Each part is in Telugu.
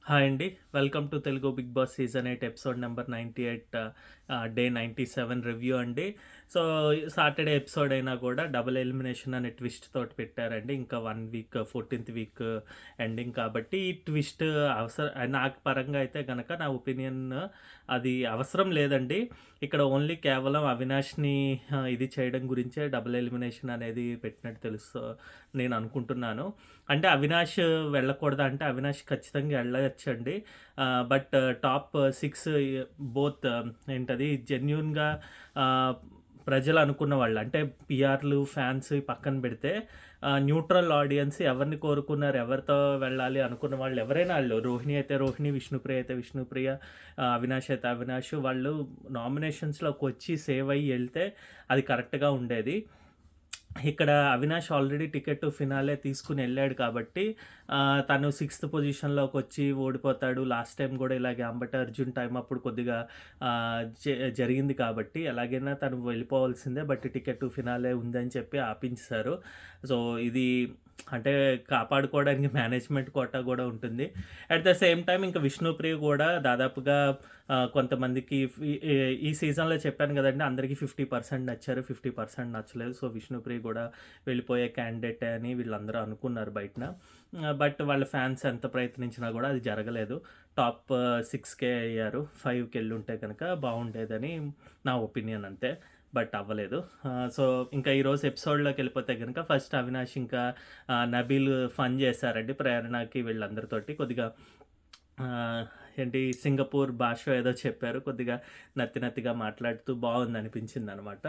హాయ్ అండి. Welcome to Telugu Bigg Boss season 8 episode number 98 day 97 review అండి. సో, సాటర్‌డే ఎపిసోడ్ అయినా కూడా డబుల్ ఎలిమినేషన్ అనే ట్విస్ట్ తోటి పెట్టారండి. ఇంకా 1 వీక్ 14థ్ వీక్ ఎండింగ్ కాబట్టి ఈ ట్విస్ట్ నాకు పరంగా అయితే గనక నా ఒపీనియన్ అది అవసరం లేదండి. ఇక్కడ ఓన్లీ కేవలం అవినాష్‌ని ఇది చేయడం గురించే డబుల్ ఎలిమినేషన్ అనేది పెట్టినట్టు నేను అనుకుంటున్నాను. అంటే అవినాష్ వెళ్ళకూడదా అంటే, అవినాష్ ఖచ్చితంగా వెళ్ళొచ్చండి. బట్ టాప్ 6 బోత్ ఏంటది జెన్యూన్‌గా ప్రజలు అనుకున్న వాళ్ళు అంటే పీఆర్‌లు, ఫ్యాన్స్ పక్కన పెడితే న్యూట్రల్ ఆడియన్స్ ఎవరిని కోరుకున్నారు, ఎవరితో వెళ్ళాలి అనుకున్న వాళ్ళు ఎవరైనా ఆళ్ళు రోహిణి అయితే రోహిణి, విష్ణుప్రియ అయితే విష్ణుప్రియ, అవినాష్ అయితే అవినాష్ వాళ్ళు నామినేషన్స్‌లోకి వచ్చి సేవ్ అయ్యి ఎళ్తే అది కరెక్ట్‌గా ఉండేది. ఇక్కడ Avinash already ticket to finale తీసుకొని వెళ్ళాడు కాబట్టి తను సిక్స్త్ పొజిషన్లోకి వచ్చి ఓడిపోతాడు. లాస్ట్ టైం కూడా ఇలాగే అంబటి అర్జున్ టైం అప్పుడు కొద్దిగా జరిగింది కాబట్టి ఎలాగైనా తను వెళ్ళిపోవాల్సిందే. బట్ టికెట్ టు ఫినాలే ఉందని చెప్పి ఆపించేశారు. సో ఇది అంటే కాపాడుకోవడానికి మేనేజ్మెంట్ కోటా కూడా ఉంటుంది. అట్ ద సేమ్ టైం ఇంకా విష్ణుప్రియ కూడా దాదాపుగా కొంతమందికి ఈ సీజన్‌లో చెప్పాను కదండీ! అందరికి 50% నచ్చారు, 50% నచ్చలేదు. సో, విష్ణుప్రియ కూడా వెళ్ళిపోయే క్యాండిడేటే అని వీళ్ళందరూ అనుకున్నారు బయటన. బట్ వాళ్ళ ఫ్యాన్స్ ఎంత ప్రయత్నించినా కూడా అది జరగలేదు. టాప్ 6కే అయ్యారు. 5కి ఎళ్ళుంటే కనుక బాగుండేదని నా ఒపీనియన్ అంతే. బట్ అవ్వలేదు. సో, ఇంకా ఈరోజు ఎపిసోడ్‌లోకి వెళ్ళిపోతే గనుక ఫస్ట్ అవినాష్ ఇంకా నబీల్ ఫన్ చేశారండి ప్రేరణకి వీళ్ళందరితోటి. కొద్దిగా ఆహ్, ఏంటి సింగపూర్ భాష ఏదో చెప్పారు. కొద్దిగా నత్తిగా మాట్లాడుతూ బాగుందనిపించిందనమాట.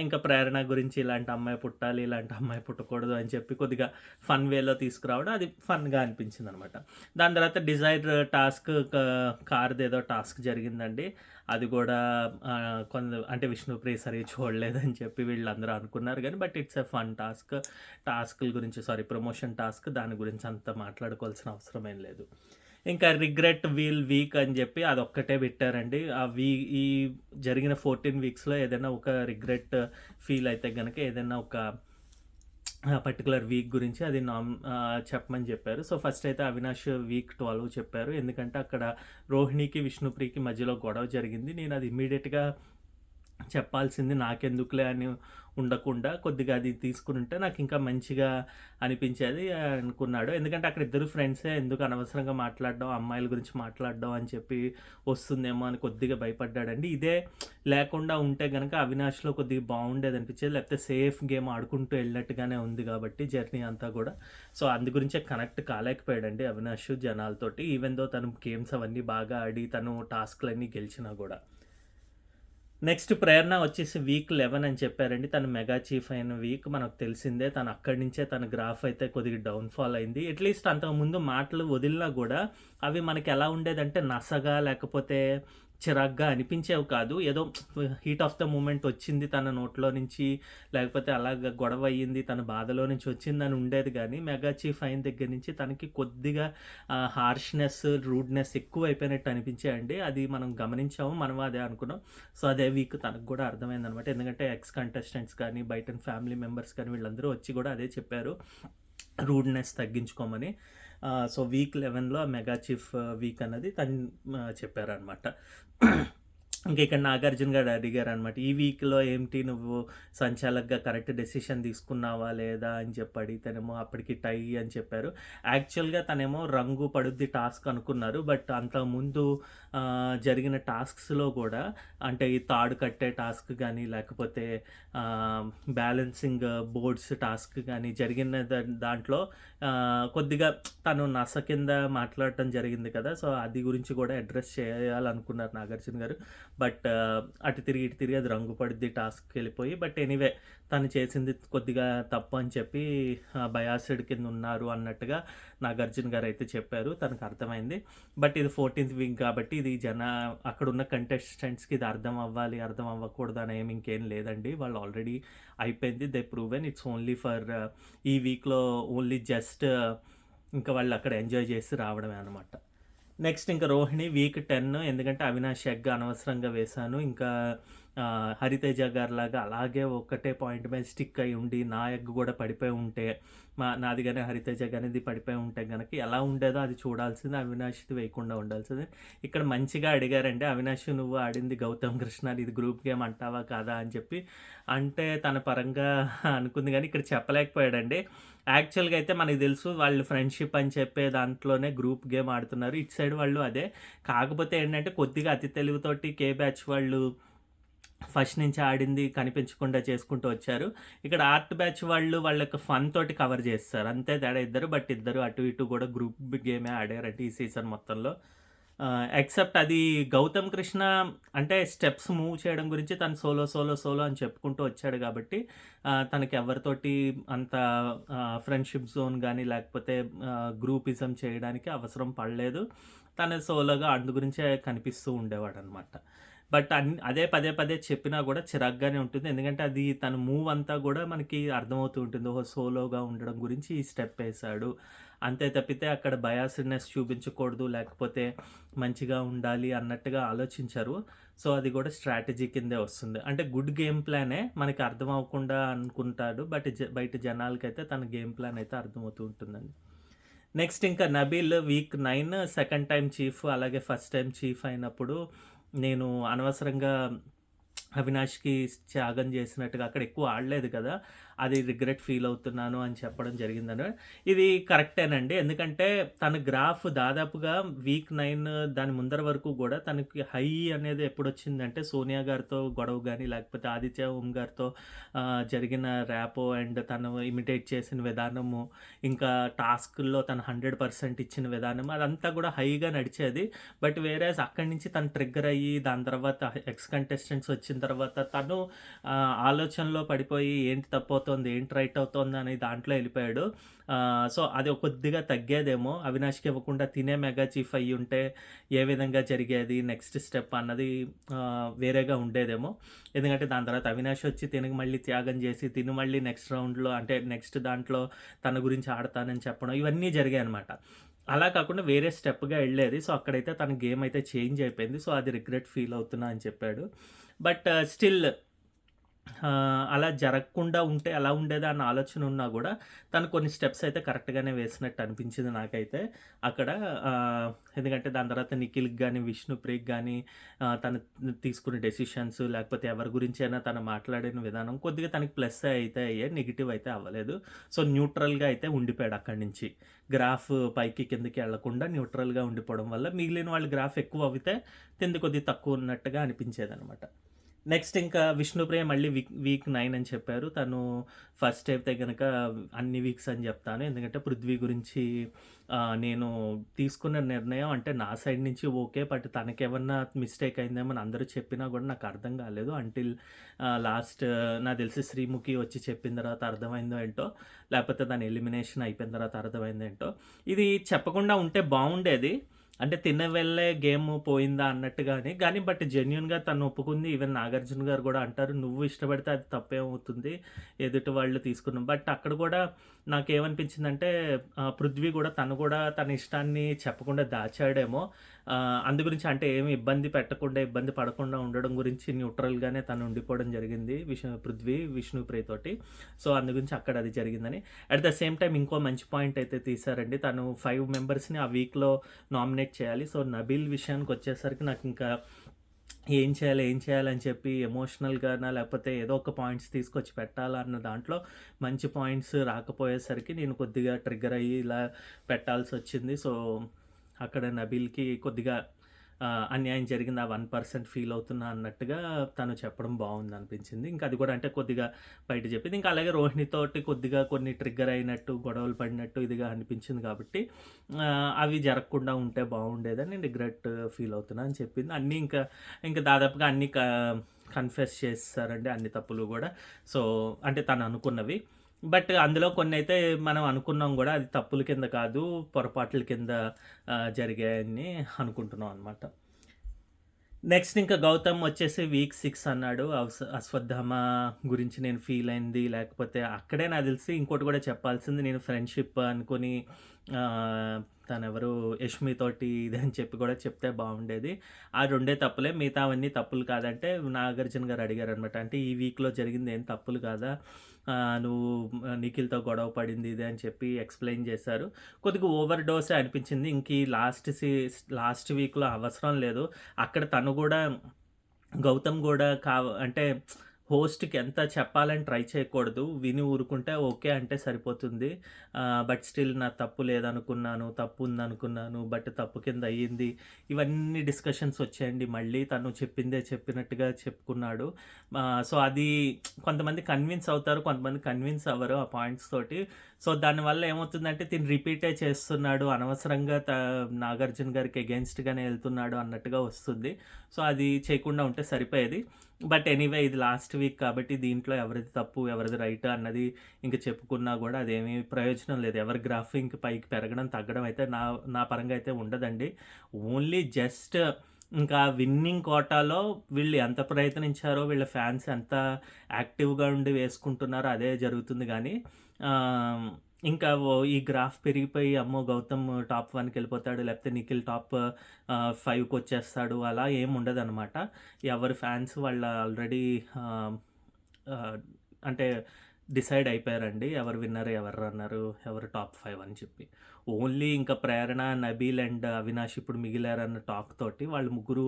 ఇంకా ప్రేరణ గురించి ఇలాంటి అమ్మాయి పుట్టాలి, ఇలాంటి అమ్మాయి పుట్టకూడదు అని చెప్పి కొద్దిగా ఫన్ వేలో తీసుకురావడం అది ఫన్‌గా అనిపించిందనమాట. దాని తర్వాత డిజైర్ టాస్క్ కార్‌దేదో టాస్క్ జరిగిందండి. అది గూడా అంటే విష్ణుప్రియ సరిగ్గా చూడలేదని చెప్పి వీళ్ళందరూ అనుకున్నారు గానీ, but it's a fun task. టాస్కుల గురించి ప్రమోషన్ టాస్క్ దాని గురించి అంత మాట్లాడుకోవాల్సిన అవసరం ఏం లేదు. ఇంకా రిగ్రెట్ వీక్ అని జెప్పి అదొక్కటే పెట్టారండి. ఈ జరిగిన 14 వీక్స్‌లో ఏదైనా ఒక రిగ్రెట్ ఫీల్ అయితే గనక ఏదైనా ఒక పర్టిక్యులర్ వీక్ గురించి అది చెప్పమని చెప్పారు. సో, ఫస్ట్ అయితే అవినాష్ వీక్ 12 చెప్పారు. ఎందుకంటే అక్కడ రోహిణికి, విష్ణుప్రియకి మధ్యలో గొడవ జరిగింది. నేను అది ఇమ్మీడియేట్‌గా చెప్పాల్సింది నాకెందుకులే అని ఉండకుండా కొద్దిగా అది తీసుకునుంటే నాకింకా మంచిగా అనిపించేది అనుకున్నాడు. ఎందుకంటే అక్కడ ఇద్దరు ఫ్రెండ్సే ఎందుకు అనవసరంగా మాట్లాడడం, అమ్మాయిల గురించి మాట్లాడడం అని చెప్పి వస్తుందేమో అని కొద్దిగా భయపడ్డాడండి. ఇదే లేకుండా ఉంటే గనక అవినాష్‌లో కొద్దిగా బాగుండేదనిపించేది. లేకపోతే సేఫ్ గేమ్ ఆడుకుంటూ ఎళ్ళినట్టుగానే ఉంది కాబట్టి జర్నీ అంతా గూడా. సో, అందు గురించే కనెక్ట్ కాలేకపోయాడండి అవినాష్ జనాలతోటి. ఈవెన్ దో తను గేమ్స్ అవన్నీ బాగా ఆడి తను టాస్క్‌లన్నీ గెలిచినా గూడా. నెక్స్ట్ ప్రేరణ వచ్చేసి వీక్ 11 అని చెప్పారండి. తను మెగా చీఫ్ అయిన వీక్ మనకు తెలిసిందే. తను అక్కడి నుంచే తన గ్రాఫ్ అయితే కొద్దిగా డౌన్‌ఫాల్ అయింది. అట్‌లీస్ట్ అంతకుముందు మాటలు వదిలినా గూడా అవి మనకి ఎలా ఉండేదంటే నసగా లేకపోతే చిరాగ్గా అనిపించేవి కాదు. ఏదో హీట్ ఆఫ్ ద మూమెంట్ వచ్చింది తన నోట్లో నుంచి, లేకపోతే అలాగ గొడవ అయ్యింది, తన బాధలో నుంచి వచ్చిందని ఉండేది గానీ, మెగా చీఫ్ అయిన దగ్గర నుంచి తనకి కొద్దిగా హార్ష్‌నెస్, రూడ్‌నెస్ ఎక్కువైపోయినట్టు అనిపించాయండి. అది మనం గమనించాము. మనం అదే అనుకున్నాం. సో, అదే వీక్ తనకు గూడా అర్థమైందనమాట. ఎందుకంటే ఎక్స్ కంటెస్టెంట్స్ కానీ, బయట ఫ్యామిలీ మెంబర్స్ కానీ వీళ్ళందరూ వచ్చి గూడా అదే చెప్పారు. రూడ్‌నెస్ తగ్గించుకోమని. సో, వీక్ 11లో మెగా చీఫ్ వీక్ అన్నది తను చెప్పారనమాట. ఇంక ఇక్కడ నాగార్జున గారు అడిగారనమాట. "ఈ వీక్‌లో ఏంటి నువ్వు సంచాలక్‌గా కరెక్ట్ డెసిషన్ తీసుకున్నావా లేదా?" అని చెప్పి అడిగితేనేమో అప్పటికి టై అని చెప్పారు. యాక్చువల్‌గా తనేమో రంగు పడుద్ది టాస్క్ అనుకున్నారు. బట్ అంతకుముందు జరిగిన టాస్క్స్‌లో గూడా అంటే ఈ తాడు కట్టే టాస్క్ గానీ, లేకపోతే బ్యాలెన్సింగ్ బోర్డ్స్ టాస్క్ గానీ జరిగిన దాంట్లో కొద్దిగా తను నస కింద మాట్లాడటం జరిగింది కదా! సో, అది గురించి గూడా అడ్రెస్ చేయాలనుకున్నారు నాగార్జున గారు. బట్ అటు తిరిగి, ఇటు తిరిగి అది రంగు పడుద్ది టాస్క్‌కెళ్ళిపోయి బట్ ఎనీవే తను చేసింది కొద్దిగా తప్పు అని చెప్పి బయాస్డ్ కింద ఉన్నారు అన్నట్టుగా నాగార్జున గారైతే చెప్పారు. తనకు అర్థమైంది. బట్ ఇది 14థ్ వీక్ కాబట్టి ఇది అక్కడున్న కంటెస్టెంట్స్‌కి ఇది అర్థం అవ్వాలి, అర్థం అవ్వకూడదు అని ఏమి ఇంకేం లేదండి. వాళ్ళు ఆల్రెడీ అయిపోయింది. They proven it's only for ఈ వీక్‌లో ఓన్లీ జస్ట్ ఇంకా వాళ్ళు అక్కడ ఎంజాయ్ చేసి రావడమే అనమాట. నెక్స్ట్ ఇంకా రోహిణి వీక్ 10 ఎందుకంటే అవినాష్ ఎగ్ అనవసరంగా వేశాను. ఇంకా హరితేజ గారిలాగా అలాగే ఒకటే పాయింట్ మీద స్టిక్ అయ్యి ఉండి, నా ఎగ్ కూడా పడిపోయి ఉంటే, నాది గాని, హరితేజ గానిది పడిపోయి ఉంటే గనక ఎలా ఉండేదో అది చూడాల్సింది. అవినాష్‌ది వేయకుండా ఉండాల్సింది. ఇక్కడ మంచిగా అడిగారండి. "అవినాష్, నువ్వు ఆడింది గౌతమ్ కృష్ణ, ఇది గ్రూప్ గేమ్ అంటావా కాదా?" అని చెప్పి. అంటే తన పరంగా అనుకుంది గానీ, ఇక్కడ చెప్పలేకపోయాడండి. యాక్చువల్‌గా అయితే మనకు తెలుసు వాళ్ళు ఫ్రెండ్‌షిప్ అని చెప్పే దాంట్లోనే గ్రూప్ గేమ్ ఆడుతున్నారు. ఇటు సైడ్ వాళ్ళు అదే. కాకపోతే ఏంటంటే కొద్దిగా అతి తెలివితోటి కే బ్యాచ్ వాళ్ళు ఫస్ట్ నుంచి ఆడింది కనిపించకుండా చేసుకుంటూ వచ్చారు. ఇక్కడ ఆర్ట్ బ్యాచ్ వాళ్ళు వాళ్ళ యొక్క ఫన్ తోటి కవర్ చేస్తారు. అంతే తేడా ఇద్దరు. బట్ ఇద్దరు అటు ఇటు కూడా గ్రూప్ గేమే ఆడారండి ఈ సీజన్ మొత్తంలో. ఎక్సెప్ట్ అది గౌతమ్ కృష్ణ అంటే స్టెప్స్ మూవ్ చేయడం గురించి తను సోలో అని చెప్పుకుంటూ వచ్చాడు కాబట్టి తనకి ఎవరితోటి అంత ఫ్రెండ్షిప్ జోన్ గానీ లేకపోతే గ్రూపిజం చేయడానికి అవసరం పడలేదు. తను సోలోగా అందు గురించే కనిపిస్తూ ఉండేవాడనమాట. బట్ అదే పదే పదే చెప్పినా కూడా చిరాకుగానే ఉంటుంది. ఎందుకంటే అది తన మూవ్ అంతా కూడా మనకి అర్థమవుతూ ఉంటుంది. ఓహో! సోలోగా ఉండడం గురించి ఈ స్టెప్ ఏసాడు. అంతే తప్పితే అక్కడ బయాస్డ్‌నెస్ చూపించకూడదు, లేకపోతే మంచిగా ఉండాలి అన్నట్టుగా ఆలోచించరు. సో, అది కూడా స్ట్రాటజీ కిందే వస్తుంది. అంటే గుడ్ గేమ్ ప్లానే మనకి అర్థం అవ్వకుండా అనుకుంటాడు. బట్ బయట జనాలకైతే తన గేమ్ ప్లాన్ అయితే అర్థమవుతూ ఉంటుందండి. నెక్స్ట్ ఇంకా Nabeel week 9 second time chief, అలాగే ఫస్ట్ టైమ్ చీఫ్ అయినప్పుడు నేను అనవసరంగా అవినాష్‌కి త్యాగం చేసినట్టుగా అక్కడ ఎక్కువ ఆడలేదు కదా! అది రిగ్రెట్ ఫీల్ అవుతున్నాను అని చెప్పడం జరిగిందని. ఇది కరెక్టేనండి. ఎందుకంటే తన గ్రాఫ్ దాదాపుగా వీక్ 9 దాని ముందర వరకు గూడా తనకి హై అనేది ఎప్పుడొచ్చిందంటే సోనియా గారితో గొడవ గాని, లేకపోతే ఆదిత్య ఓం గారితో జరిగిన ర్యాపో అండ్ తను ఇమిటేట్ చేసిన విధానము, ఇంకా టాస్కుల్లో తను 100% ఇచ్చిన విధానం అదంతా గూడా హైగా నడిచేది. బట్ వేరేస్ అక్కడి నుంచి తను ట్రిగ్గర్ అయ్యి దాని తర్వాత ఎక్స్ కంటెస్టెంట్స్ వచ్చిన తర్వాత తను ఆలోచనలో పడిపోయి ఏంటి తప్పవుతోంది, ఏంటి రైట్ అవుతోంది అనే దాంట్లో ఎళ్ళిపోయాడు. సో, అది కొద్దిగా తగ్గేదేమో. అవినాష్‌కి ఇవ్వకుండా తినే మెగా చీఫ్ అయ్యుంటే ఏ విధంగా జరిగేది నెక్స్ట్ స్టెప్ అన్నది వేరేగా ఉండేదేమో. ఎందుకంటే దాని తర్వాత అవినాష్ వచ్చి తినకి మళ్ళీ త్యాగం చేసి తిను మళ్ళీ నెక్స్ట్ రౌండ్‌లో అంటే నెక్స్ట్ దాంట్లో తన గురించి ఆడతానని చెప్పడం ఇవన్నీ జరిగాయనమాట. అలా కాకుండా వేరే స్టెప్‌గా ఎళ్ళేది. సో, అక్కడైతే తన గేమ్ అయితే చేంజ్ అయిపోయింది. సో, అది రిగ్రెట్ ఫీల్ అవుతున్నా అని చెప్పాడు. బట్ స్టిల్ అలా జరగకుండా ఉంటే ఎలా ఉండేదా అన్న ఆలోచన ఉన్నా గూడా, తను కొన్ని స్టెప్స్ అయితే కరెక్ట్‌గానే వేసినట్టు అనిపించింది నాకైతే అక్కడ. ఎందుకంటే దాని తర్వాత నిఖిల్‌కి గాని, విష్ణుప్రియకి గాని తను తీసుకున్న డెసిషన్స్ లేకపోతే ఎవరి గురించైనా తను మాట్లాడిన విధానం కొద్దిగా తనకి ప్లస్ అయితే అయ్యాయి. నెగెటివ్ అయితే అవ్వలేదు. సో, న్యూట్రల్‌గా అయితే ఉండిపోయాడు అక్కడి నుంచి. గ్రాఫ్ పైకి కిందకి ఎళ్ళకుండా న్యూట్రల్‌గా ఉండిపోవడం వల్ల మిగిలిన వాళ్ళు గ్రాఫ్ ఎక్కువ అవ్వితే తింది కొద్దిగా తక్కువ ఉన్నట్టుగా అనిపించేదనమాట. నెక్స్ట్ ఇంకా విష్ణుప్రియ మళ్ళీ వీక్ 9 అని చెప్పారు. తను ఫస్ట్ అయితే గనక అన్ని వీక్స్ అని చెప్తాను. ఎందుకంటే పృథ్వీ గురించి నేను తీసుకున్న నిర్ణయం అంటే నా సైడ్ నుంచి ఓకే. బట్ తనకేమన్నా మిస్టేక్ అయిందేమో అని అందరూ చెప్పినా కూడా నాకు అర్థం కాలేదు. అంటిల్ లాస్ట్ నాకు తెలిసి శ్రీముఖి వచ్చి చెప్పిన తర్వాత అర్థమైందో ఏంటో, లేకపోతే దాని ఎలిమినేషన్ అయిపోయిన తర్వాత అర్థమైందో ఏంటో. ఇది చెప్పకుండా ఉంటే బావుండేది. అంటే తిన్న వెళ్ళే గేమ్ పోయిందా అన్నట్టుగానే. గానీ బట్ జెన్యూన్‌గా తను ఒప్పుకుంది. ఈవెన్ నాగార్జున గారు గూడా అంటారు, "నువ్వు ఇష్టపడితే అది తప్పేమవుతుంది. ఎదుటి వాళ్ళు తీసుకున్నాం." బట్ అక్కడ గూడా నాకేమనిపించిందంటే పృథ్వీ గూడా తను గూడా తన ఇష్టాన్ని చెప్పకుండా దాచాడేమో. అందు గురించి అంటే ఏమి ఇబ్బంది పెట్టకుండా, ఇబ్బంది పడకుండా ఉండడం గురించి న్యూట్రల్‌గానే తను ఉండిపోవడం జరిగింది. పృథ్వీ, విష్ణుప్రియ తోటి. సో, అందు గురించి అక్కడ అది జరిగిందని. అట్ ద సేమ్ టైమ్ ఇంకో మంచి పాయింట్ అయితే తీశారండి. తను 5 మెంబర్స్‌ని ఆ వీక్‌లో నామినేట్ చేయాలి. సో, నబీల్ విషయానికొచ్చేసరికి నాకింకా ఏం చేయాలి, ఏం చేయాలని చెప్పి ఎమోషనల్‌గానా లేకపోతే ఏదో ఒక పాయింట్స్ తీసుకొచ్చి పెట్టాలా అన్న దాంట్లో మంచి పాయింట్స్ రాకపోయేసరికి నేను కొద్దిగా ట్రిగ్గర్ అయ్యి ఇలా పెట్టాల్సొచ్చింది. సో, అక్కడ నబీల్‌కి కొద్దిగా అన్యాయం జరిగింది. ఆ 1% ఫీల్ అవుతున్నా అన్నట్టుగా తను చెప్పడం బావుందనిపించింది. ఇంకా అది కూడా అంటే కొద్దిగా బయట చెప్పింది. ఇంకా అలాగే రోహిణితోటి కొద్దిగా కొన్ని ట్రిగ్గర్ అయినట్టు, గొడవలు పడినట్టు ఇదిగా అనిపించింది కాబట్టి అవి జరగకుండా ఉంటే బావుండేదని రిగ్రెట్ ఫీల్ అవుతున్నా అని చెప్పింది. అన్నీ ఇంకా దాదాపుగా అన్నీ కన్ఫెస్ చేసేసారండి అన్ని తప్పులు గూడా. సో, అంటే తను అనుకున్నవి. బట్ అందులో కొన్నైతే మనం అనుకున్నాం గూడా అది తప్పుల కింద కాదు, పొరపాట్ల కింద జరిగాయని అనుకుంటున్నాం అనమాట. నెక్స్ట్ ఇంకా గౌతమ్ వచ్చేసి వీక్ 6 అన్నాడు. అశ్వత్థామ గురించి నేను ఫీల్ అయింది. లేకపోతే అక్కడే నాకు తెలిసి ఇంకోటి కూడా చెప్పాల్సింది నేను ఫ్రెండ్‌షిప్ అనుకోని తనెవరు 'యష్మి' తోటి ఇదని చెప్పి కూడా చెప్తే బావుండేది. ఆ రెండే తప్పులే మిగతావన్నీ తప్పులు కాదంటే 'నాగార్జున' గారు అడిగారనమాట. అంటే ఈ వీక్‌లో జరిగింది ఏం తప్పులు కాదా? నువ్వు 'నిఖిల్‌తో' గొడవ పడింది ఇది అని చెప్పి ఎక్స్‌ప్లెయిన్ చేశారు. కొద్దిగా ఓవర్ డోసే అనిపించింది. ఇంక ఈ లాస్ట్ వీక్‌లో అవసరం లేదు. అక్కడ తను గూడా గౌతమ్ గూడా అంటే హోస్ట్‌కి ఎంత చెప్పాలని ట్రై చేయకూడదు. విని ఊరుకుంటే ఓకే అంటే సరిపోతుంది. బట్ స్టిల్ నా తప్పు లేదనుకున్నాను. తప్పు ఉందనుకున్నాను. బట్ తప్పు కింద అయ్యింది. ఇవన్నీ డిస్కషన్స్ వచ్చాయండి. మళ్ళీ తను చెప్పిందే చెప్పినట్టుగా చెప్పుకున్నాడు. సో, అది కొంతమంది కన్విన్స్ అవుతారు. కొంతమంది కన్విన్స్ అవ్వరు ఆ పాయింట్స్ తోటి. సో, దానివల్ల ఏమవుతుందంటే తిను రిపీటే చేస్తున్నాడు. అనవసరంగా 'నాగార్జున' గారికి ఎగెయిన్స్ట్‌గానే ఎళ్తున్నాడు అన్నట్టుగా వస్తుంది. సో, అది చేయకుండా ఉంటే సరిపోయేది. బట్ ఎనీవే ఇది లాస్ట్ వీక్ కాబట్టి దీంట్లో ఎవరిది తప్పు, ఎవరిది రైట్ అన్నది ఇంక చెప్పుకున్నా గూడా అదేమీ ప్రయోజనం లేదు. ఎవరి గ్రాఫ్ ఇంక పైకి పెరగడం, తగ్గడం అయితే నా పరంగా అయితే ఉండదండి. ఓన్లీ జస్ట్ ఇంకా విన్నింగ్ కోటాలో వీళ్ళు ఎంత ప్రయత్నించారో, వీళ్ళ ఫ్యాన్స్ ఎంత యాక్టివ్‌గా ఉండి వేసుకుంటున్నారో అదే జరుగుతుంది గానీ ఆహ్, ఇంకా ఈ గ్రాఫ్ పెరిగిపోయి అమ్మో! గౌతమ్ టాప్ 1కెళ్ళిపోతాడు. లేకపోతే నిఖిల్ టాప్ 5కొచ్చేస్తాడు. అలా ఏమి ఉండదనమాట. ఎవరి ఫ్యాన్స్ వాళ్ళు ఆల్రెడీ ఆహ్, ఆహ్, అంటే డిసైడ్ అయిపోయారండి. ఎవరు విన్నర్, ఎవరు రన్నరు, ఎవరు టాప్ 5 అని చెప్పి. ఓన్లీ ఇంకా ప్రేరణ, నబీల్ అండ్ అవినాష్ ఇప్పుడు మిగిలారన్న టాక్ తోటి వాళ్ళు ముగ్గురు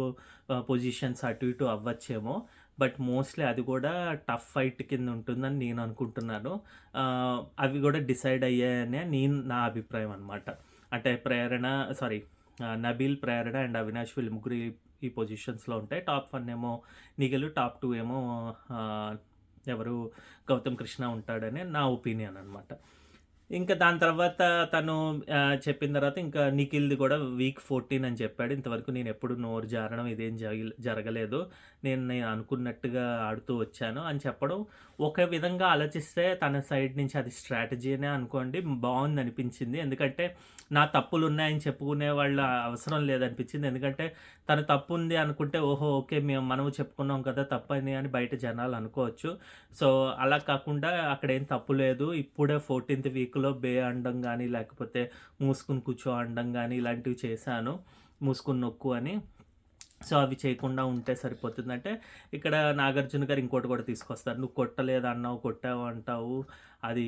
పొజిషన్స్ అటు ఇటు అవ్వచ్చేమో. బట్ మోస్ట్‌లీ అది కూడా టఫ్ ఫైట్ కింద ఉంటుందని నేను అనుకుంటున్నాను. అవి కూడా డిసైడ్ అయ్యాయనే నా అభిప్రాయం అనమాట. అంటే నబీల్, ప్రేరణ అండ్ అవినాష్ వీళ్ళు ముగ్గురు ఈ పొజిషన్స్‌లో ఉంటాయి. టాప్ 1 ఏమో నిఖిల్, టాప్ 2 ఏమో ఆహ్, ఎవరు 'గౌతమ్ కృష్ణ' ఉంటాడని నా ఒపీనియన్ అనమాట. ఇంకా దాని తర్వాత తను చెప్పిన తర్వాత ఇంకా నిఖిల్‌ది కూడా వీక్ 14 అని చెప్పాడు. ఇంతవరకు నేనెప్పుడు నోరు జారడం ఇదేం జరగలేదు. నేను అనుకున్నట్టుగా ఆడుతూ వచ్చాను అని చెప్పడం ఒక విధంగా ఆలోచిస్తే తన సైడ్ నుంచి అది స్ట్రాటజీనే అనుకోండి బావుందనిపించింది. ఎందుకంటే నా తప్పులున్నాయని చెప్పుకునే వాళ్ళ అవసరం లేదనిపించింది. ఎందుకంటే తను తప్పుంది అనుకుంటే ఓహో! ఓకే. మనము చెప్పుకున్నాం కదా! తప్పని అని బయట జనాలు అనుకోవచ్చు. సో, అలా కాకుండా అక్కడేం తప్పు లేదు. ఇప్పుడే 14థ్ వీక్‌లో అనడం గాని, లేకపోతే మూసుకొని కూర్చో అనడం గాని ఇలాంటివి చేశాను. మూసుకొని నొక్కు అని. సో, అవి చేయకుండా ఉంటే సరిపోతుంది. అంటే ఇక్కడ 'నాగార్జున' గారు ఇంకోటి కూడా తీసుకొస్తారు. "నువ్వు కొట్టలేదన్నావు, కొట్టావు అంటావు. అది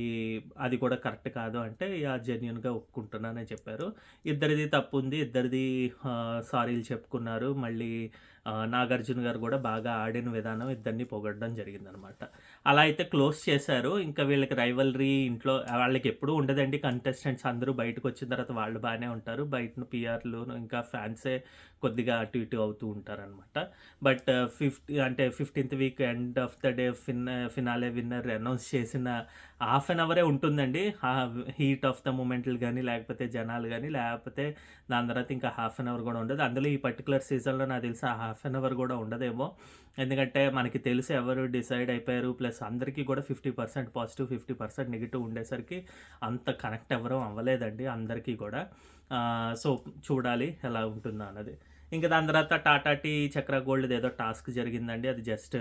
అది కూడా కరెక్ట్ కాదు" అంటే యాహ్! జెన్యూన్‌గా ఒప్పుకుంటున్నానని చెప్పారు. ఇద్దరిది తప్పుంది. ఇద్దరిది సారీలు చెప్పుకున్నారు. మళ్ళీ 'నాగార్జున' గారు కూడా బాగా ఆడిన విధానం ఇద్దరిని పొగడడం జరిగిందనమాట. అలా అయితే క్లోజ్ చేశారు. ఇంకా వీళ్ళకి రైవల్రీ ఇంట్లో వాళ్ళకెప్పుడూ ఉండదండి. కంటెస్టెంట్స్ అందరూ బయటకొచ్చిన తర్వాత వాళ్ళు బానే ఉంటారు. బయటన పీఆర్‌లును ఇంకా ఫ్యాన్సే కొద్దిగా అటు ఇటు అవుతూ ఉంటారనమాట. బట్ 15థ్ week end of the day finale winner announce చేసిన హాఫ్ అన్ అవరే ఉంటుందండి. హీట్ ఆఫ్ ద మూమెంట్లు గాని, లేకపోతే జనాలు గాని, లేకపోతే దాని తర్వాత ఇంకా హాఫ్ అన్ అవర్ కూడా ఉండదు. అందులో ఈ పర్టిక్యులర్ సీజన్‌లో నాకు తెలిసి ఆ హాఫ్ అన్ అవర్ కూడా ఉండదేమో. ఎందుకంటే మనకి తెలుసు ఎవరు డిసైడ్ అయిపోయారు. ప్లస్ అందరికీ కూడా 50% పాజిటివ్, 50% నెగెటివ్ ఉండేసరికి అంత కనెక్ట్ ఎవ్వరం అవ్వలేదండి అందరికీ కూడా. సో, చూడాలి ఎలా ఉంటుందో అన్నది. ఇంక దాని తర్వాత టాటా టీ, చక్ర గోల్డ్‌ది ఏదో టాస్క్ జరిగిందండి. అది జస్ట్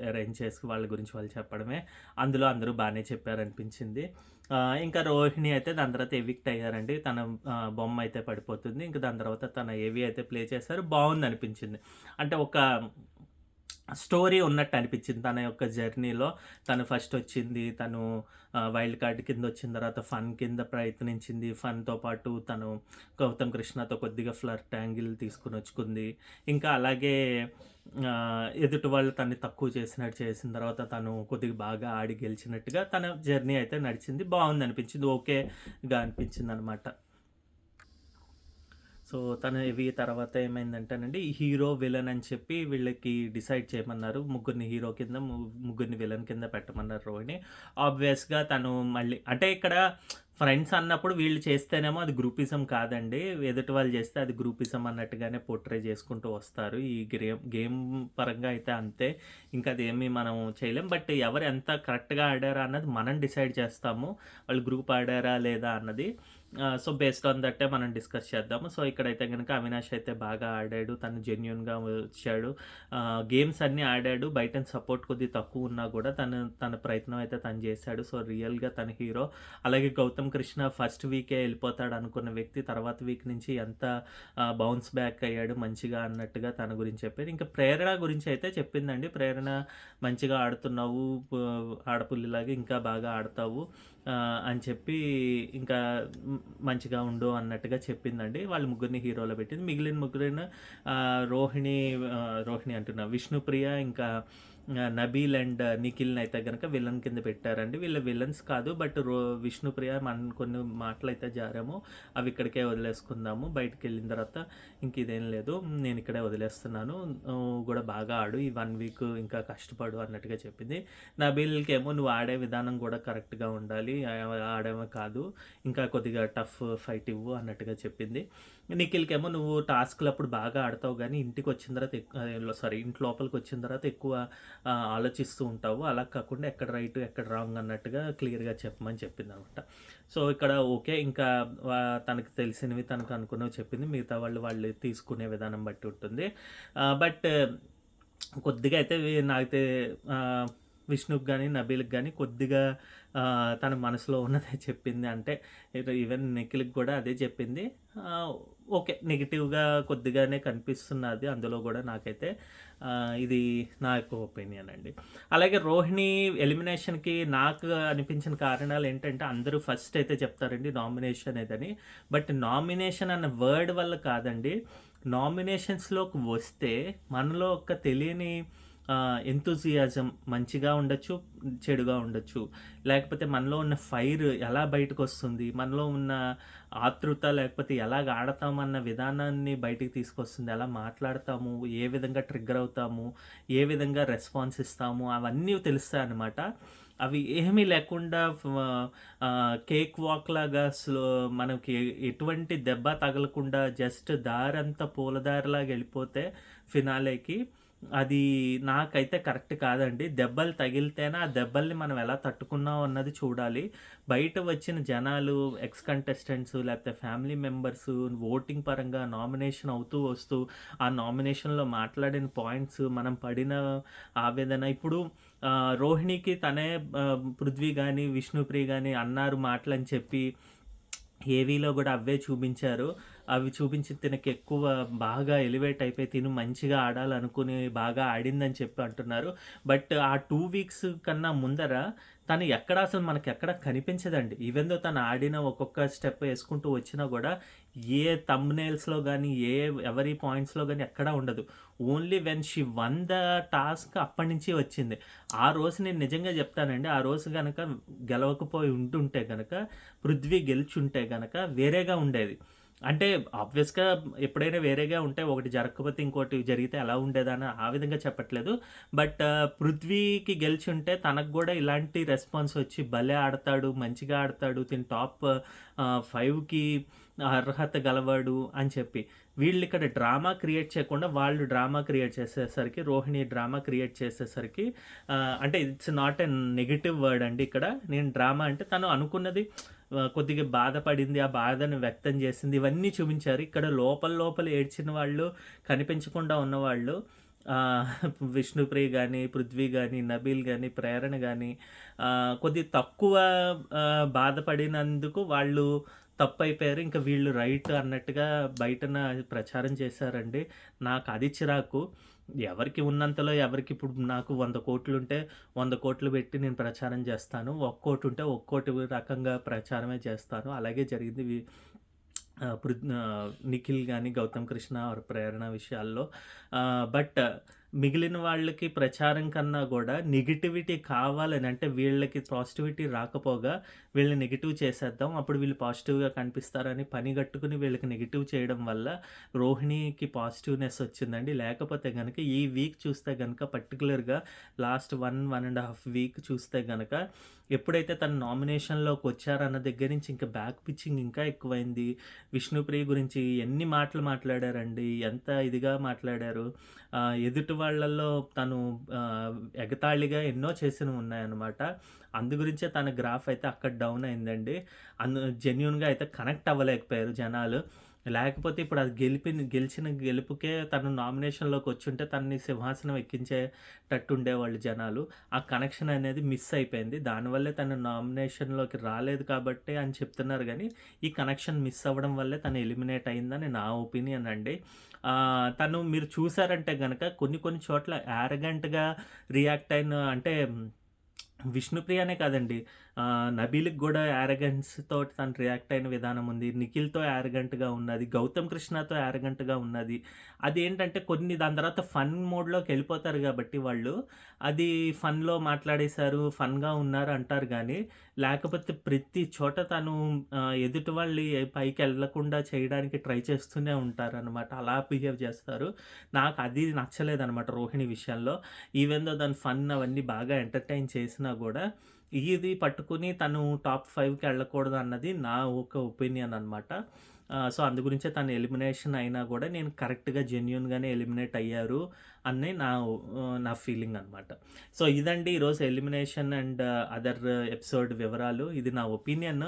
అరేంజ్ చేసి వాళ్ళ గురించి వాళ్ళు చెప్పడమే. అందులో అందరూ బానే చెప్పారనిపించింది. ఇంకా రోహిణి అయితే దాని తర్వాత ఎవిక్ట్ అయ్యారండి. తన బొమ్మ అయితే పడిపోతుంది. ఇంక దాని తర్వాత తన ఏవి అయితే ప్లే చేశారు. బావుందనిపించింది. అంటే ఒక స్టోరీ ఉన్నట్టు అనిపించింది. తన యొక్క జర్నీలో తను ఫస్టొచ్చింది. తను వైల్డ్ కార్డ్ కిందొచ్చిన తర్వాత ఫన్ కింద ప్రయత్నించింది. ఫన్‌తో పాటు తను గౌతమ్ కృష్ణతో కొద్దిగా ఫ్లర్ట్ యాంగిల్ తీసుకొనొచ్చుకుంది. ఇంకా అలాగే ఎదుటి వాళ్ళు తన్ని తక్కువ చేసినట్టు చేసిన తర్వాత తను కొద్దిగా బాగా ఆడి గెలిచినట్టుగా తన జర్నీ అయితే నడిచింది. బావుందనిపించింది. ఓకేగా అనిపించిందనమాట. సో, తను ఇవి తర్వాత ఏమైందంటేనండి, హీరో, విలన్ అని చెప్పి వీళ్ళకి డిసైడ్ చేయమన్నారు. ముగ్గురిని హీరో కింద, ముగ్గురిని విలన్ కింద పెట్టమన్నారు రోహిణి. ఆబ్వియస్‌గా తను మళ్ళీ అంటే ఇక్కడ ఫ్రెండ్స్ అన్నప్పుడు వీళ్ళు చేస్తేనేమో అది గ్రూపిజం కాదండి. ఎదుటి వాళ్ళు చేస్తే అది గ్రూపిజం అన్నట్టుగానే పోర్ట్రే చేసుకుంటూ వస్తారు. ఈ గేమ్ పరంగా అయితే అంతే. ఇంకా అదేమి మనం చేయలేం. బట్ ఎవరు ఎంత కరెక్ట్‌గా ఆడారా అన్నది మనం డిసైడ్ చేస్తాము. వాళ్ళు గ్రూప్ ఆడారా లేదా అన్నది. సో, బేస్డ్ ఆన్ దట్టే మనం డిస్కస్ చేద్దాము. సో, ఇక్కడైతే గనక అవినాష్ అయితే బాగా ఆడాడు. తను జెన్యూన్‌గా వచ్చాడు. గేమ్స్ అన్నీ ఆడాడు. బయట సపోర్ట్ కొద్దిగా తక్కువున్నా గూడా తన ప్రయత్నం అయితే తను చేశాడు. సో, రియల్‌గా తను హీరో. అలాగే గౌతమ్ కృష్ణ ఫస్ట్ వీకే ఎళ్ళిపోతాడనుకున్న వ్యక్తి తర్వాత వీక్ నుంచి ఎంత బౌన్స్ బ్యాక్ అయ్యాడు మంచిగా అన్నట్టుగా తన గురించి చెప్పారు. ఇంకా ప్రేరణ గురించి అయితే చెప్పిందండి. ప్రేరణ మంచిగా ఆడుతున్నావు. ఆడపుల్లిలాగా ఇంకా బాగా ఆడతావు అని చెప్పి ఇంకా మంచిగా ఉండు అన్నట్టుగా చెప్పిందండి. వాళ్ళు ముగ్గురిని హీరోలో పెట్టింది. మిగిలిన ముగ్గురిని రోహిణి అంటున్నా విష్ణుప్రియ ఇంకా నబీల్ అండ్ నిఖిల్‌ని అయితే గనక విలన్ కింద పెట్టారండి. వీళ్ళు విలన్స్ కాదు. బట్ విష్ణుప్రియ మనం కొన్ని మాటలైతే జారాము. అవి ఇక్కడికే వదిలేసుకుందాము. బయటికెళ్ళిన తర్వాత ఇంక ఇదేం లేదు. నేను ఇక్కడే వదిలేస్తున్నాను. నువ్వు గూడా బాగా ఆడు. ఈ 1 వీక్ ఇంకా కష్టపడు అన్నట్టుగా చెప్పింది. నబీల్‌కేమో నువ్వు ఆడే విధానం గూడా కరెక్ట్‌గా ఉండాలి. ఆడేమో కాదు. ఇంకా కొద్దిగా టఫ్ ఫైట్ ఇవ్వు అన్నట్టుగా చెప్పింది. నిఖిల్‌కేమో నువ్వు టాస్క్‌లప్పుడు బాగా ఆడతావు గానీ ఇంటికొచ్చిన తర్వాత ఇంటి లోపలికొచ్చిన తర్వాత ఎక్కువ ఆలోచిస్తూ ఉంటావు. అలా కాకుండా ఎక్కడ రైట్, ఎక్కడ రాంగ్ అన్నట్టుగా క్లియర్‌గా చెప్పమని చెప్పిందనమాట. సో, ఇక్కడ ఓకే. ఇంకా తనకు తెలిసినవి, తనకు అనుకున్నవి చెప్పింది. మిగతా వాళ్ళు తీసుకునే విధానం బట్టి ఉంటుంది. బట్ కొద్దిగా అయితే నాకైతే విష్ణుకి గానీ, నబీల్‌కి గానీ కొద్దిగా తన మనసులో ఉన్నదే చెప్పింది. అంటే ఈవెన్ నిఖిల్‌కి కూడా అదే చెప్పింది. ఓకే. నెగెటివ్‌గా కొద్దిగానే కనిపిస్తున్నది అందులో గూడా నాకైతే. ఇది నా యొక్క ఒపీనియన్ అండి. అలాగే రోహిణి ఎలిమినేషన్‌కి నాకు అనిపించిన కారణాలేంటంటే అందరూ ఫస్ట్ అయితే చెప్తారండి నామినేషన్ ఇదని. బట్ నామినేషన్ అన్న వర్డ్ వల్ల కాదండి. నామినేషన్స్‌లోకి వస్తే మనలో ఒక తెలియని ఎంతూసియాజం మంచిగా ఉండొచ్చు, చెడుగా ఉండొచ్చు. లేకపోతే మనలో ఉన్న ఫైర్ ఎలా బయటకొస్తుంది, మనలో ఉన్న ఆతృత లేకపోతే ఎలాగ ఆడతామన్న విధానాన్ని బయటికి తీసుకొస్తుంది. ఎలా మాట్లాడతాము, ఏ విధంగా ట్రిగ్గర్ అవుతాము, ఏ విధంగా రెస్పాన్స్ ఇస్తాము అవన్నీ తెలుస్తాయన్నమాట. అవి ఏమీ లేకుండా కేక్ వాక్ లాగా మనకి ఎటువంటి దెబ్బ తగలకుండా జస్ట్ దారంతా పూలదారిలాగా వెళ్ళిపోతే ఫినాలేకి అది నాకైతే కరెక్ట్ కాదండి. దెబ్బలు తగిలితేనే ఆ దెబ్బల్ని మనం ఎలా తట్టుకున్నాం అన్నది చూడాలి. బయట వచ్చిన జనాలు, ఎక్స్ కంటెస్టెంట్స్ లేకపోతే ఫ్యామిలీ మెంబర్స్ ఓటింగ్ పరంగా నామినేషన్ అవుతూ వస్తూ ఆ నామినేషన్‌లో మాట్లాడిన పాయింట్స్, మనం పడిన ఆవేదన ఇప్పుడు రోహిణికి తనే పృథ్వీ గాని, విష్ణుప్రియ గాని అన్నారు మాటలని చెప్పి ఏవీలో గూడా అవే చూపించారు. అవి చూపించి తినకెక్కువ బాగా ఎలివేట్ అయిపోయి తిను మంచిగా ఆడాలనుకుని బాగా ఆడిందని చెప్పి అంటున్నారు. బట్ ఆ 2 వీక్స్ కన్నా ముందర తను ఎక్కడ అసలు మనకెక్కడ కనిపించదండి. ఈవెన్ దో తను ఆడిన ఒక్కొక్క స్టెప్ యేసుకుంటూ వచ్చినా గూడా ఏ థంబ్‌నెయిల్స్‌లో గానీ, ఎవరి పాయింట్స్‌లో గానీ ఎక్కడా ఉండదు. Only when she won the task అప్పటినుంచి వచ్చింది. ఆ రోజు నేను నిజంగా జెప్తానండి. ఆ రోజు గనక గెలవకపోయి ఉంటుంటే గనక, పృథ్వీ గెలిచుంటే గనక వేరేగా ఉండేది. అంటే ఆబ్వియస్‌గా ఎప్పుడైనా వేరేగా ఉంటే ఒకటి జరగకపోతే ఇంకోటి జరిగితే ఎలా ఉండేదని ఆ విధంగా చెప్పట్లేదు. బట్ పృథ్వీకి గెలిచుంటే తనకు గూడా ఇలాంటి రెస్పాన్స్ వచ్చి భలే ఆడతాడు, మంచిగా ఆడతాడు, తిను టాప్ 5కి అర్హత గలవాడు అని చెప్పి. వీళ్ళిక్కడ డ్రామా క్రియేట్ చేయకుండా వాళ్ళు డ్రామా క్రియేట్ చేసేసరికి, రోహిణి డ్రామా క్రియేట్ చేసేసరికి అంటే it's not a negative word అండి ఇక్కడ. నేను డ్రామా అంటే తను అనుకున్నది కొద్దిగా బాధపడింది. ఆ బాధను వ్యక్తం చేసింది. ఇవన్నీ చూపించారు. ఇక్కడ లోపల ఏడ్చిన వాళ్ళు, కనిపించకుండా ఉన్నవాళ్ళు విష్ణుప్రియ గాని, పృథ్వీ గాని, నబీల్ గాని, ప్రేరణ గాని కొద్దిగా తక్కువ బాధపడినందుకు వాళ్ళు తప్పైపోయారు. ఇంక వీళ్ళు రైట్ అన్నట్టుగా బయటన ప్రచారం చేశారండి. నాకది చిరాకు. ఎవరికి ఉన్నంతలో ఎవరికిప్పుడు నాకు 100,00,00,000 ఉంటే 100,00,00,000 పెట్టి నేను ప్రచారం చేస్తాను. ఒక్కోటుంటే ఒక్కోటి రకంగా ప్రచారమే చేస్తాను. అలాగే జరిగింది నిఖిల్ గాని, గౌతమ్ కృష్ణ ఆర్ ప్రేరణ విషయాల్లో. బట్ మిగిలిన వాళ్ళకి ప్రచారం కన్నా గూడా నెగటివిటీ కావాలని అంటే వీళ్ళకి పాజిటివిటీ రాకపోగా వీళ్ళని నెగెటివ్ చేసేద్దాం. అప్పుడు వీళ్ళు పాజిటివ్‌గా కనిపిస్తారని పనిగట్టుకుని వీళ్ళకి నెగెటివ్ చేయడం వల్ల రోహిణికి పాజిటివ్‌నెస్ వచ్చిందండి. లేకపోతే గనక ఈ వీక్ చూస్తే గనక పర్టిక్యులర్‌గా లాస్ట్ 1 వీక్ చూస్తే గనక ఎప్పుడైతే తను నామినేషన్‌లోకి వచ్చారన్న దగ్గర నుంచి ఇంకా బ్యాక్ పిచ్చింగ్ ఇంకా ఎక్కువైంది. విష్ణుప్రియ గురించి ఎన్ని మాటలు మాట్లాడారండి. ఎంత ఇదిగా మాట్లాడారు. ఎదుటి వాళ్ళల్లో తను ఎగతాళిగా ఎన్నో చేసినవున్నాయనమాట. అందు గురించే తన గ్రాఫ్ అయితే అక్కడ డౌన్ అయిందండి. జెన్యూన్‌గా అయితే కనెక్ట్ అవ్వలేకపోయారు జనాలు. లేకపోతే ఇప్పుడు అది గెలిచిన గెలుపుకే తను నామినేషన్‌లోకొచ్చుంటే తనని సింహాసనం ఎక్కించేటట్టు ఉండేవాళ్ళు జనాలు. ఆ కనెక్షన్ అనేది మిస్ అయిపోయింది. దానివల్లే తను నామినేషన్‌లోకి రాలేదు కాబట్టే అని చెప్తున్నారు గానీ, ఈ కనెక్షన్ మిస్ అవ్వడం వల్లే తను ఎలిమినేట్ అయిందని నా ఒపీనియన్ అండి. తను మీరు చూసారంటే గనక కొన్ని కొన్ని చోట్ల యారగెంట్‌గా రియాక్ట్ అయిన అంటే 'విష్ణుప్రియ' అనే కాదండి. నబీల్‌కి గూడా యారగెన్స్ తోటి తను రియాక్ట్ అయిన విధానం ఉంది. నిఖిల్‌తో యారగెంట్‌గా ఉన్నది. 'గౌతమ్ కృష్ణతో' యారగెంట్‌గా ఉన్నది. అదేంటంటే దాని తర్వాత ఫన్ మోడ్‌లోకెళ్ళిపోతారు గాబట్టి వాళ్ళు, అది ఫన్‌లో మాట్లాడేశారు, ఫన్‌గా ఉన్నారు అంటారు గానీ, లేకపోతే ప్రతి చోట తను ఎదుటి వాళ్ళి పైకెళ్ళకుండా చేయడానికి ట్రై చేస్తూనే ఉంటారనమాట. అలా బిహేవ్ చేస్తారు. నాకు అది నచ్చలేదనమాట 'రోహిణి' విషయంలో. ఈవెన్ దో దాని ఫన్ అవన్నీ బాగా ఎంటర్‌టైన్ చేసినా గూడా, ఇది పట్టుకొని తను టాప్ 5కి ఎళ్ళకూడదు అన్నది నా ఒక ఒపీనియన్ అనమాట. సో, అందు గురించే తను ఎలిమినేషన్ అయినా గూడా నేను కరెక్ట్‌గా జెన్యూన్‌గానే ఎలిమినేట్ అయ్యారు అని నా ఫీలింగ్ అనమాట. సో, ఇదండి ఈరోజు ఎలిమినేషన్ అండ్ అదర్ ఎపిసోడ్ వివరాలు. ఇది నా ఒపీనియన్.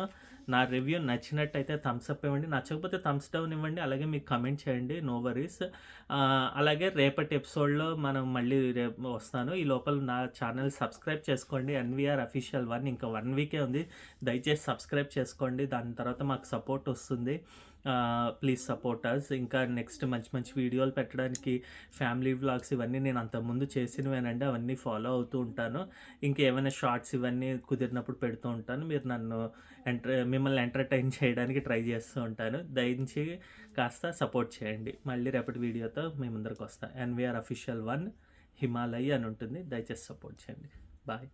నా రివ్యూ నచ్చినట్టయితే థమ్స్ అప్ ఇవ్వండి. నచ్చకపోతే థమ్స్ డౌన్ ఇవ్వండి. అలాగే మీకు కామెంట్ చేయండి. No worries. అలాగే రేపటి ఎపిసోడ్‌లో మనం మళ్ళీ రేపు వస్తాను. ఈ లోపల నా ఛానల్ సబ్స్క్రైబ్ చేసుకోండి. ఎన్‌వీఆర్ అఫీషియల్ 1 ఇంకా 1 వీకే ఉంది. దయచేసి సబ్స్క్రైబ్ చేసుకోండి. దాని తర్వాత మాకు సపోర్ట్ వస్తుంది. Please support us. ఇంకా నెక్స్ట్ మంచి మంచి వీడియోలు పెట్టడానికి ఫ్యామిలీ వ్లాగ్స్ ఇవన్నీ నేను అంతకుముందు చేసినవేనండి. అవన్నీ ఫాలో అవుతూ ఉంటాను. ఇంకేమైనా షార్ట్స్ ఇవన్నీ కుదిరినప్పుడు పెడుతూ ఉంటాను. మీరు నన్ను మిమ్మల్ని ఎంటర్‌టైన్ చేయడానికి ట్రై చేస్తూ ఉంటాను. దయించి కాస్త సపోర్ట్ చేయండి. మళ్ళీ రేపటి వీడియోతో మీ ముందరికొస్తా. ఎన్‌వీఆర్ అఫీషియల్ 1 హిమాలయ అని ఉంటుంది. దయచేసి సపోర్ట్ చేయండి. బాయ్.